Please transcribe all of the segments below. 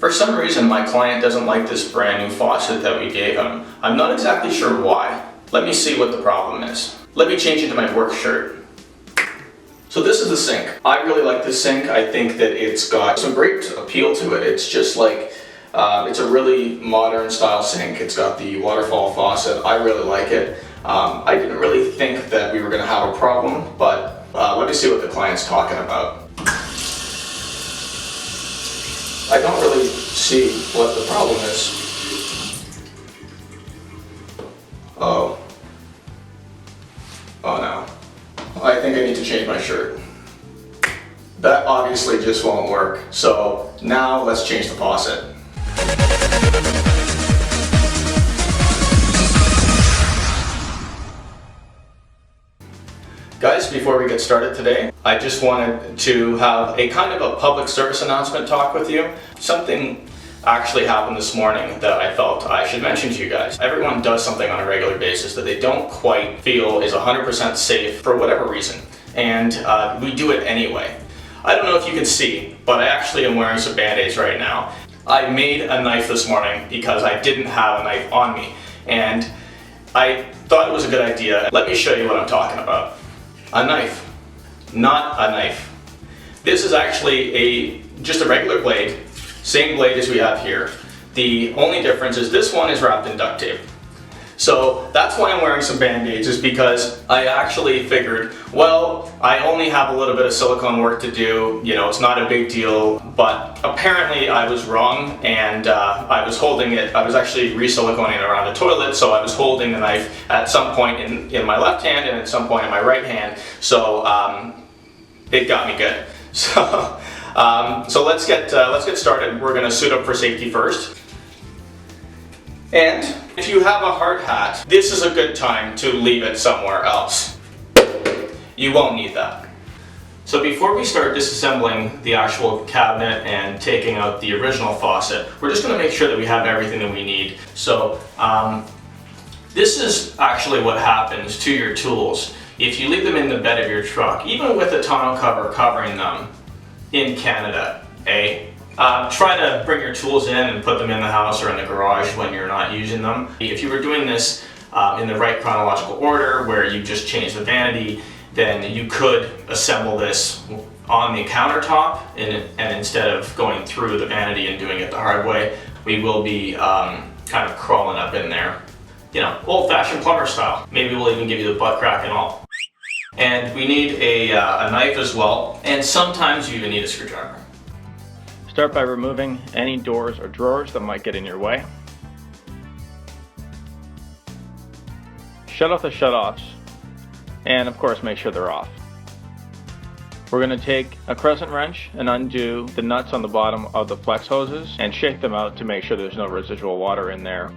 For some reason, my client doesn't like this brand new faucet that we gave him. I'm not exactly sure why. Let me see what the problem is. Let me change into my work shirt. So this is the sink. I really like this sink. I think that it's got some great appeal to it. It's just like, it's a really modern style sink. It's got the waterfall faucet. I really like it. I didn't really think that we were gonna have a problem, but let me see what the client's talking about. I don't really see what the problem is. Oh no. I think I need to change my shirt. That obviously just won't work. So now let's change the faucet. Guys, before we get started today, I just wanted to have a kind of a public service announcement talk with you. Something actually happened this morning that I felt I should mention to you guys. Everyone does something on a regular basis that they don't quite feel is 100% safe for whatever reason, and we do it anyway. I don't know if you can see, but I actually am wearing some band-aids right now. I made a knife this morning because I didn't have a knife on me, and I thought it was a good idea. Let me show you what I'm talking about. A knife, not a knife. This is actually just a regular blade, same blade as we have here. The only difference is this one is wrapped in duct tape. So that's why I'm wearing some band-aids, is because I actually figured, well, I only have a little bit of silicone work to do, you know, it's not a big deal, but apparently I was wrong, and I was holding it, I was actually re-siliconing it around the toilet, so I was holding the knife at some point in my left hand and at some point in my right hand, so it got me good. So, so let's get started. We're gonna suit up for safety first. And if you have a hard hat, this is a good time to leave it somewhere else. You won't need that. So before we start disassembling the actual cabinet and taking out the original faucet, we're just gonna make sure that we have everything that we need. So this is actually what happens to your tools if you leave them in the bed of your truck, even with a tonneau cover covering them in Canada, try to bring your tools in and put them in the house or in the garage when you're not using them. If you were doing this in the right chronological order, where you just changed the vanity, then you could assemble this on the countertop, and instead of going through the vanity and doing it the hard way, we will be kind of crawling up in there. You know, old-fashioned plumber style. Maybe we'll even give you the butt crack and all. And we need a knife as well, and sometimes you even need a screwdriver. Start by removing any doors or drawers that might get in your way. Shut off the shutoffs, and of course make sure they're off. We're going to take a crescent wrench and undo the nuts on the bottom of the flex hoses and shake them out to make sure there's no residual water in there.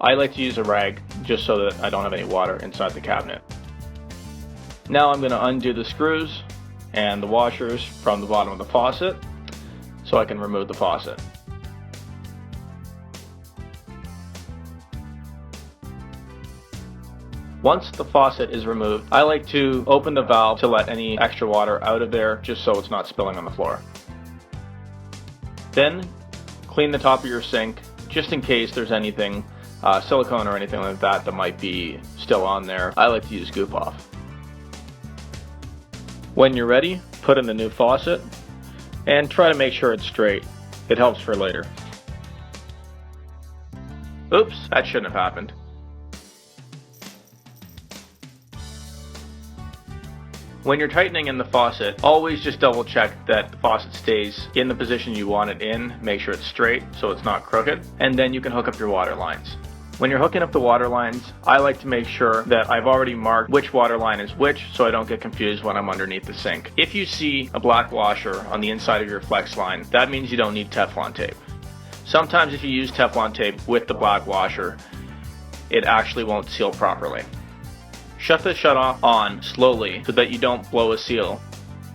I like to use a rag just so that I don't have any water inside the cabinet. Now I'm going to undo the screws and the washers from the bottom of the faucet, so I can remove the faucet. Once the faucet is removed, I like to open the valve to let any extra water out of there, just so it's not spilling on the floor. Then clean the top of your sink, just in case there's anything, silicone or anything like that might be still on there. I like to use Goop Off. When you're ready, put in the new faucet, and try to make sure it's straight. It helps for later. Oops, that shouldn't have happened. When you're tightening in the faucet, always just double check that the faucet stays in the position you want it in. Make sure it's straight so it's not crooked, and then you can hook up your water lines. When you're hooking up the water lines, I like to make sure that I've already marked which water line is which, so I don't get confused when I'm underneath the sink. If you see a black washer on the inside of your flex line, that means you don't need Teflon tape. Sometimes if you use Teflon tape with the black washer, it actually won't seal properly. Shut the shutoff on slowly so that you don't blow a seal.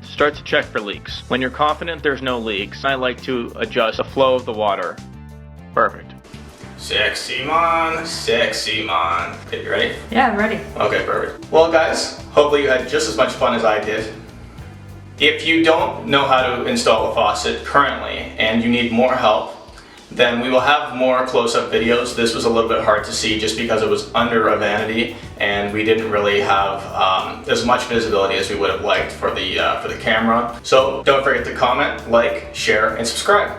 Start to check for leaks. When you're confident there's no leaks, I like to adjust the flow of the water. Perfect. Sexy man, sexy man. Okay, you ready? Yeah, I'm ready. Okay, perfect. Well guys, hopefully you had just as much fun as I did. If you don't know how to install a faucet currently and you need more help, then we will have more close-up videos. This was a little bit hard to see just because it was under a vanity and we didn't really have as much visibility as we would have liked for the camera. So don't forget to comment, like, share, and subscribe.